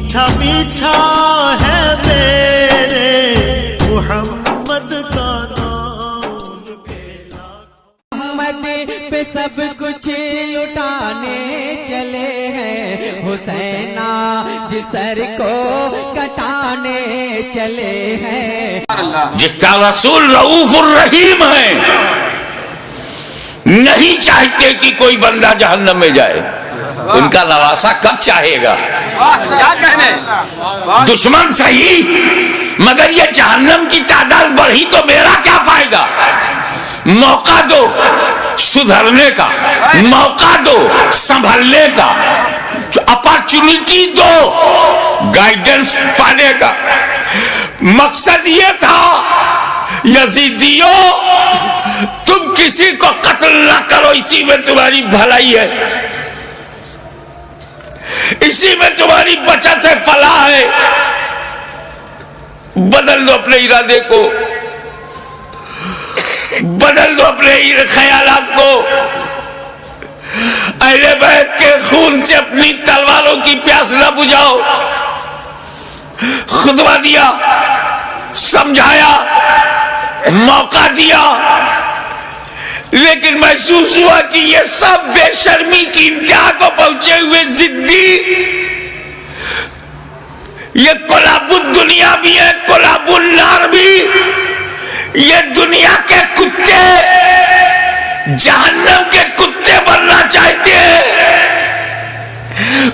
میٹھا میٹھا ہے میرے محمد کا نام، محمد پہ سب کچھ لٹانے چلے ہیں، حسینہ جس سر کو کٹانے چلے ہیں۔ جس کا رسول رؤوف الرحیم ہے، نہیں چاہتے کہ کوئی بندہ جہنم میں جائے، ان کا نواسا کب چاہے گا؟ دشمن صحیح، مگر یہ جہنم کی تعداد بڑھی تو میرا کیا فائدہ؟ موقع دو سدھرنے کا، موقع دو سنبھلنے کا، اپارچونٹی دو گائیڈنس پانے کا۔ مقصد یہ تھا یزیدیوں تم کسی کو قتل نہ کرو، اسی میں تمہاری بھلائی ہے، اسی میں تمہاری بچت ہے، فلاح ہے۔ بدل دو اپنے ارادے کو، بدل دو اپنے خیالات کو، اہل بیت کے خون سے اپنی تلواروں کی پیاس نہ بجھاؤ۔ خطبہ دیا، سمجھایا، موقع دیا، لیکن محسوس ہوا کہ یہ سب بے شرمی کی انتہا کو پہنچے ہوئے ضدی، یہ کلاب الدنیا بھی ہے، کلاب النار بھی، یہ دنیا کے کتے جہنم کے کتے بننا چاہتے ہیں،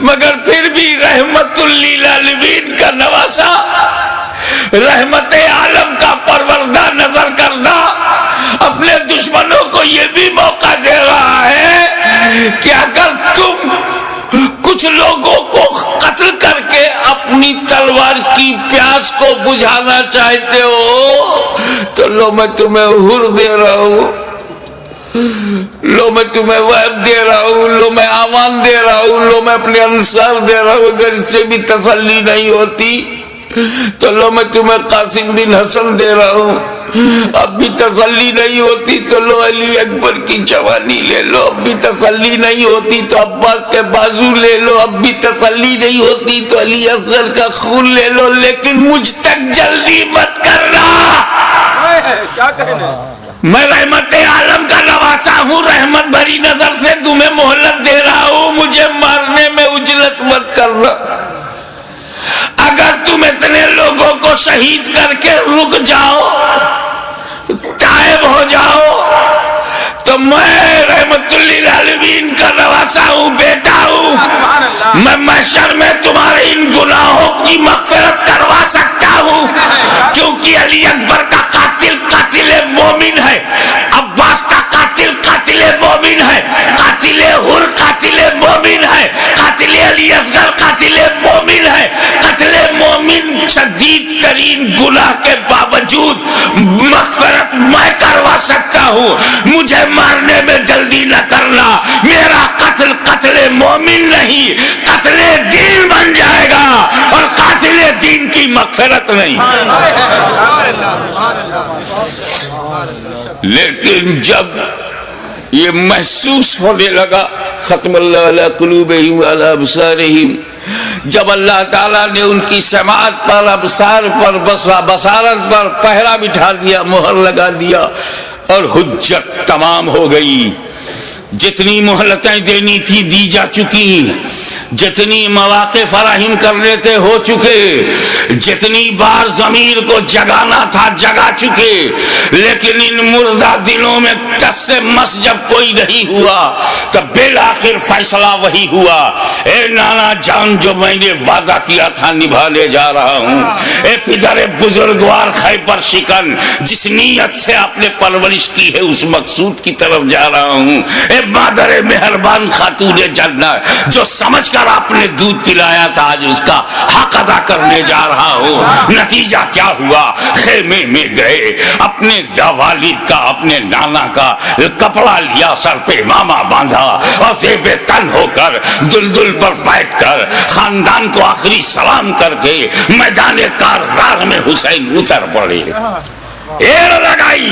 مگر پھر بھی رحمت للعالمین کا نواسا، رحمت عالم کا پروردہ نظر کردہ اپنے دشمنوں کو یہ بھی موقع دے رہا ہے کہ اگر تم کچھ لوگوں کو قتل کر کے اپنی تلوار کی پیاس کو بجھانا چاہتے ہو تو لو میں تمہیں حر دے رہا ہوں، لو میں تمہیں وہب دے رہا ہوں، لو میں آمان دے رہا ہوں، لو میں اپنے انصار دے رہا ہوں۔ اگر اس سے بھی تسلی نہیں ہوتی تو لو میں تمہیں قاسم بن حسن دے رہا ہوں، اب بھی تسلی نہیں ہوتی تو لو علی اکبر کی جوانی لے لو، اب بھی تسلی نہیں ہوتی تو عباس کے بازو لے لو، اب بھی تسلی نہیں ہوتی تو علی اصغر کا خون لے لو، لیکن مجھ تک جلدی مت کرنا۔ میں رحمت عالم کا نواسا ہوں، رحمت بھری نظر سے تمہیں مہلت دے رہا ہوں، مجھے مارنے میں عجلت مت کرنا۔ اگر تم اتنے لوگوں کو شہید کر کے رک جاؤ، تائب ہو جاؤ، تو میں رحمت للعالمین کا نواسا ہوں، بیٹا ہوں، میں محشر میں تمہارے ان گناہوں کی مغفرت کروا سکتا ہوں، کیونکہ علی اکبر کا قاتل قاتل مومن ہے، عباس کا قاتل قاتل مومن ہے، قاتل حر قاتل مومن ہے، قاتل علی اصغر قاتل مومن ہے۔ قتل مومن شدید ترین گناہ کے باوجود مغفرت میں کروا سکتا ہوں، مجھے مارنے میں جلدی نہ کرنا، میرا قتل قتل مومن نہیں قتل دین بن جائے گا، اور قاتل دین کی مغفرت نہیں۔ لیکن جب یہ محسوس ہونے لگا، ختم اللہ علی قلوبہم وعلی ابصارہم، جب اللہ تعالیٰ نے ان کی سماعت پر، ابصار پر، بصارت پر پہرا بٹھا دیا، مہر لگا دیا، اور حجت تمام ہو گئی، جتنی مہلتیں دینی تھی دی جا چکی، جتنی مواقع فراہم کرنے تھے ہو چکے، جتنی بار ضمیر کو جگانا تھا جگا چکے، لیکن ان مردہ دلوں میں ٹس سے مس جب کوئی نہیں ہوا تب بالآخر فیصلہ وہی ہوا، اے نانا جان جو میں نے وعدہ کیا تھا نبھانے جا رہا ہوں، اے پدر بزرگوار خیبر شکن جس نیت سے آپ نے پرورش کی ہے اس مقصود کی طرف جا رہا ہوں، اے مادر مہربان خاتون جنت جو سمجھ کر آپ نے دودھ پلایا تھا آج اس کا حق ادا کرنے جا رہا ہوں۔ نتیجہ کیا ہوا؟ خیمے میں گئے، اپنے والد کا اپنے نانا کا کپڑا لیا، سر پہ امامہ باندھا، اور زیب تن ہو کر دلدل پر بیٹھ کر خاندان کو آخری سلام کر کے میدان کارزار میں حسین اتر پڑے، ایر لگائی،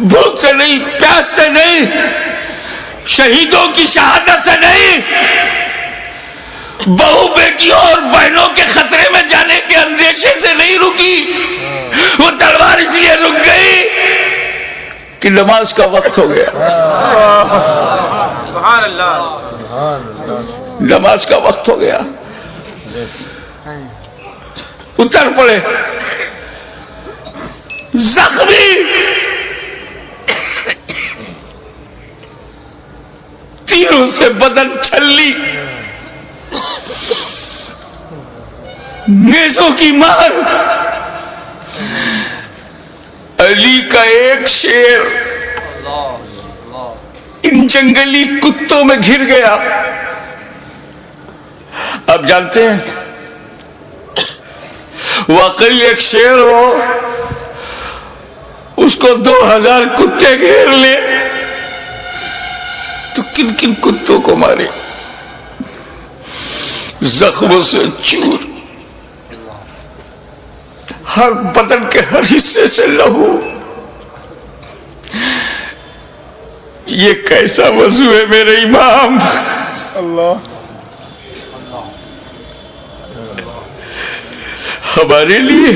بھوک سے نہیں، پیاس سے نہیں، شہیدوں کی شہادت سے نہیں، بہو بیٹیوں اور بہنوں کے خطرے میں جانے کے اندیشے سے نہیں رکی. وہ تلوار اس لیے رک گئی کہ نماز کا وقت ہو گیا. سبحان اللہ. نماز کا وقت ہو گیا. اتر پڑے زخمی، تیروں سے بدن چھلی، نیزوں کی مار. علی کا ایک شیر ان جنگلی کتوں میں گھر گیا. آپ جانتے ہیں واقعی ایک شیر ہو اس کو 2000 کتے گھیر لے تو کن کن کتوں کو مارے. زخموں سے چور، ہر بدن کے ہر حصے سے لہو. یہ کیسا وضو ہے میرے امام. اللہ. ہمارے لیے،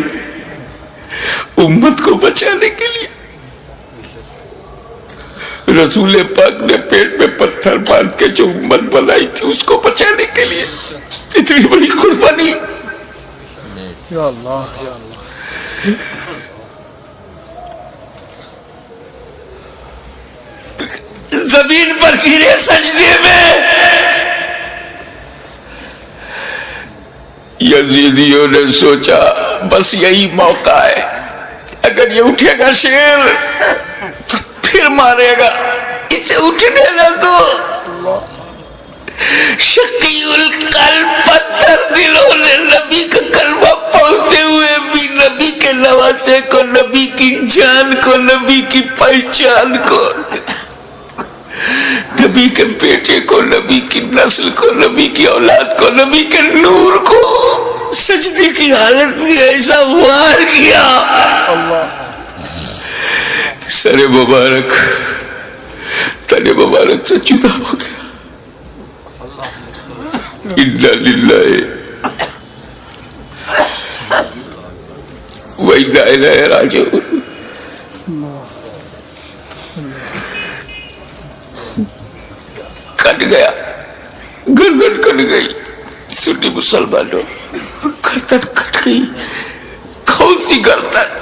امت کو بچانے کے لیے رسول پاک نے پیٹ میں پتھر باندھ کے جو امت بنائی تھی اس کو بچانے کے لیے اتنی بڑی قربانی. یا اللہ یا اللہ. زمین پر گرے سجدے میں. یزیدیوں نے سوچا بس یہی موقع ہے، اگر یہ اٹھے گا شیر تو پھر مارے گا، اسے اٹھنے نہ دو. شقی القلب پتھر دلوں نے نبی کا کلمہ پڑھتے ہوئے بھی نبی کے نواسے کو، نبی کی جان کو، نبی کی پہچان کو، نبی کے بیٹے کو، نبی کی نسل کو، نبی کی اولاد کو، نبی کے نور کو سجدے کی حالت میں ایسا وار کیا. سر مبارک تن مبارک سے جدا ہو گیا. انا للہ و انا الیہ راجعون. کٹ گیا، گردن کٹ گئی. سنی مسلمانوں، گردن کٹ گئی. کون سی گردن؟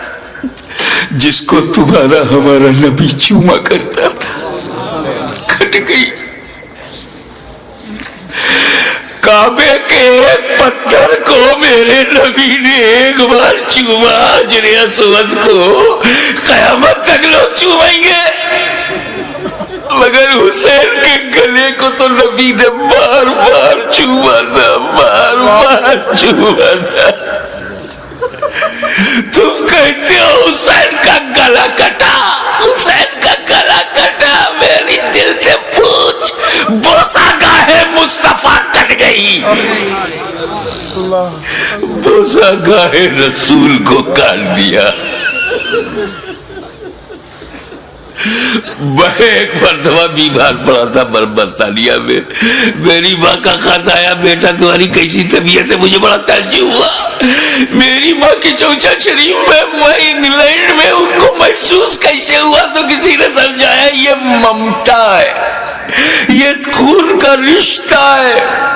جس کو تمہارا ہمارا نبی چوما کرتا تھا، کٹ گئی. کعبے کے ایک پتھر کو میرے نبی نے ایک بار چوما. حجر اسود کو قیامت تک لوگ چومیں گے، مگر حسین کے گلے کو تو نبی نے بار بار چوما تھا، بار بار چوما تھا. تم کہتے ہو حسین کا گلا کٹا، حسین کا گلا کٹا. میری دل سے پوچھ، بوسہ گاہ مصطفیٰ کٹ گئی، بوسہ گاہ رسول کو کاٹ دیا. میں ایک مرتبہ بیمار پڑا تھا برطانیہ میں. میری ماں کا خط آیا، بیٹا تمہاری کیسی طبیعت ہے؟ مجھے بڑا تعجب ہوا. میری ماں کی چوچا شریف میں، وہ انگلینڈ میں، ان کو محسوس کیسے ہوا تو کسی نے سمجھایا یہ ممتا ہے، یہ خون کا رشتہ ہے.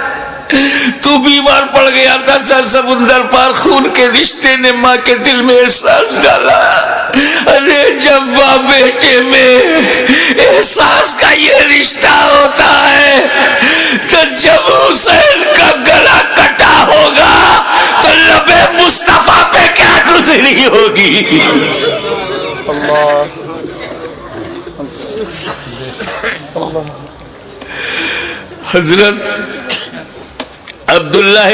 تو بیمار پڑ گیا تھا، سر سمندر پار خون کے رشتے نے ماں کے دل میں احساس ڈالا. ارے جب ماں بیٹے میں احساس کا یہ رشتہ ہوتا ہے تو جب حسین کا گلا کٹا ہوگا تو لبے مصطفیٰ پہ کیا گزری ہوگی. حضرت عبداللہ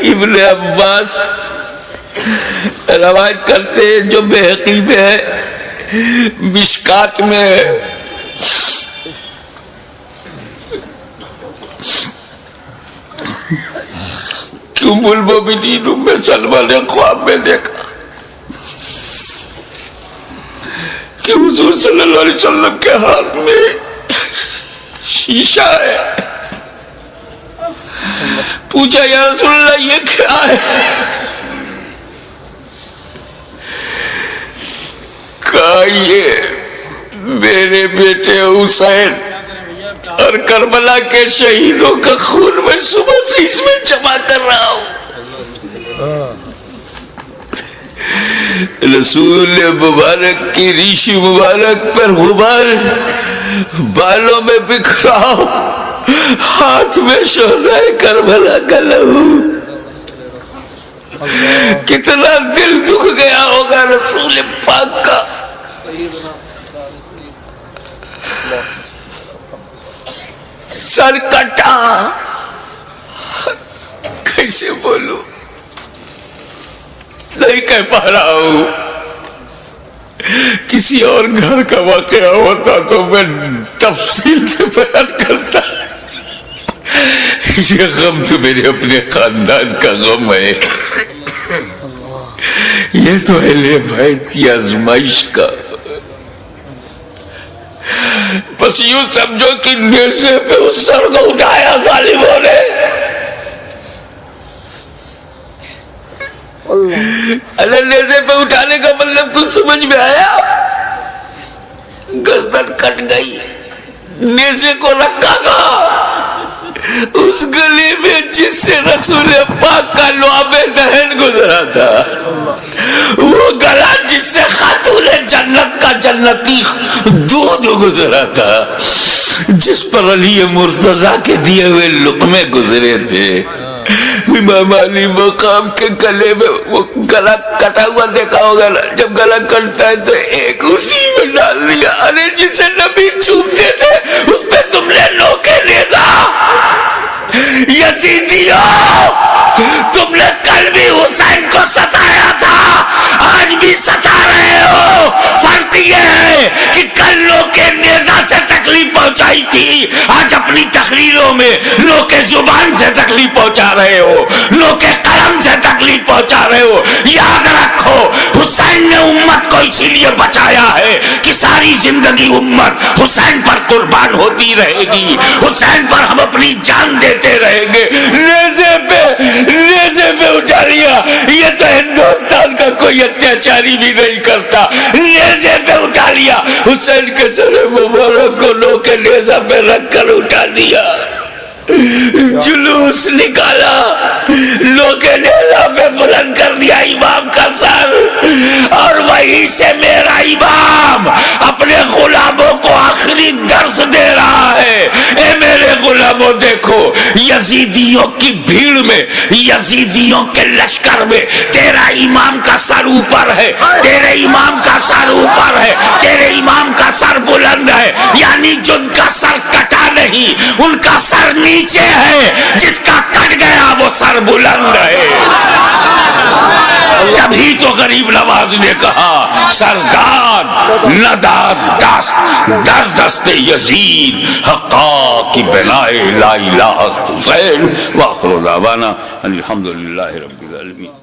ابن عباس روایت کرتے ہیں، جو بحقی میں ہے، مشکات میں، کہ ام المومنین ام سلمہ نے خواب میں دیکھا کہ حضور صلی اللہ علیہ وسلم کے ہاتھ میں شیشہ ہے. پوچھا یا رسول اللہ یہ کیا ہے؟ کہا یہ میرے بیٹے حسین اور کربلا کے شہیدوں کا خون میں صبح سے اس میں جمع کر رہا ہوں. رسول مبارک کی ریشی مبارک پر غبار بالوں میں بکھرا، ہاتھ میں شہدائے کربلا کا لہو. کتنا دل دکھ گیا ہوگا رسول پاک کا. سر کٹا، کیسے بولوں، نہیں کہہ پا رہا ہوں. کسی اور گھر کا واقعہ ہوتا تو میں تفصیل سے بیان کرتا. یہ غم تو میرے اپنے خاندان کا غم ہے. یہ تو اہل بیت کی آزمائش کا. بس یوں سمجھو کہ نیزے پہ اس سر کو اٹھایا ظالموں نے. اللہ نیزے پہ اٹھانے کا مطلب کچھ سمجھ میں آیا؟ گردن کٹ گئی، نیزے کو رکھا گا اس گلی میں جس سے رسول پاک کا لعاب دہن گزرا تھا، وہ گلا جس سے خاتون جنت کا جنتی دودھ گزرا تھا، جس پر علی مرتضیٰ کے دیے ہوئے لقمے گزرے تھے. امام علی مقام کے گلے میں وہ گلا کٹا ہوا دیکھا ہوگا نا، جب گلا کٹتا ہے تو ایک اسی میں ڈال دیا. ارے جسے نبی چومتے تھے اس پہ تم نے نوکے نیزا. یزیدیوں، تم نے کل بھی حسین کو ستایا تھا، آج بھی ستا رہے ہو. فرق یہ ہے کہ کل نوکے نیزا سے تکلیف پہنچائی تھی، آج اپنی تقریروں میں نوکے زبان سے تکلیف پہنچا رہے ہو، نوکے قلم سے تکلیف پہنچا رہے ہو. یاد رکھو حسین نے امت کو اسی لیے بچایا ہے کہ ساری زندگی امت حسین پر قربان ہوتی رہے گی، حسین پر ہم اپنی جان دیتے رہیں گے. نیزے پہ اٹھا لیا، یہ تو ہندوستان کا کوئی اتیاچاری بھی نہیں کرتا. نیزے پہ اٹھا لیا، حسین کے سر مبارک کو نوکے نیزہ پہ رکھ کر اٹھا دیا. جلوس نکالا، لوگے نیزہ پہ بلند کر دیا امام کا سر، اور وہیں سے میرا امام اپنے غلاموں کو آخری درس دے رہا ہے. اے میرے غلاموں، دیکھو یزیدیوں کی بھیڑ میں، یزیدیوں کے لشکر میں تیرا امام کا سر اوپر ہے، تیرے امام کا سر اوپر ہے، تیرے امام کا سر بلند ہے. یعنی جن کا سر کٹا نہیں، ان کا سر نیچے ہے، جس کا کٹ گیا وہ سر بلند ہے. تبھی تو غریب نواز نے کہا سرداد نداد دست در دست یزید حقا کی بنائے لا الہ حسین. واخر دعوانا الحمدللہ رب العالمین.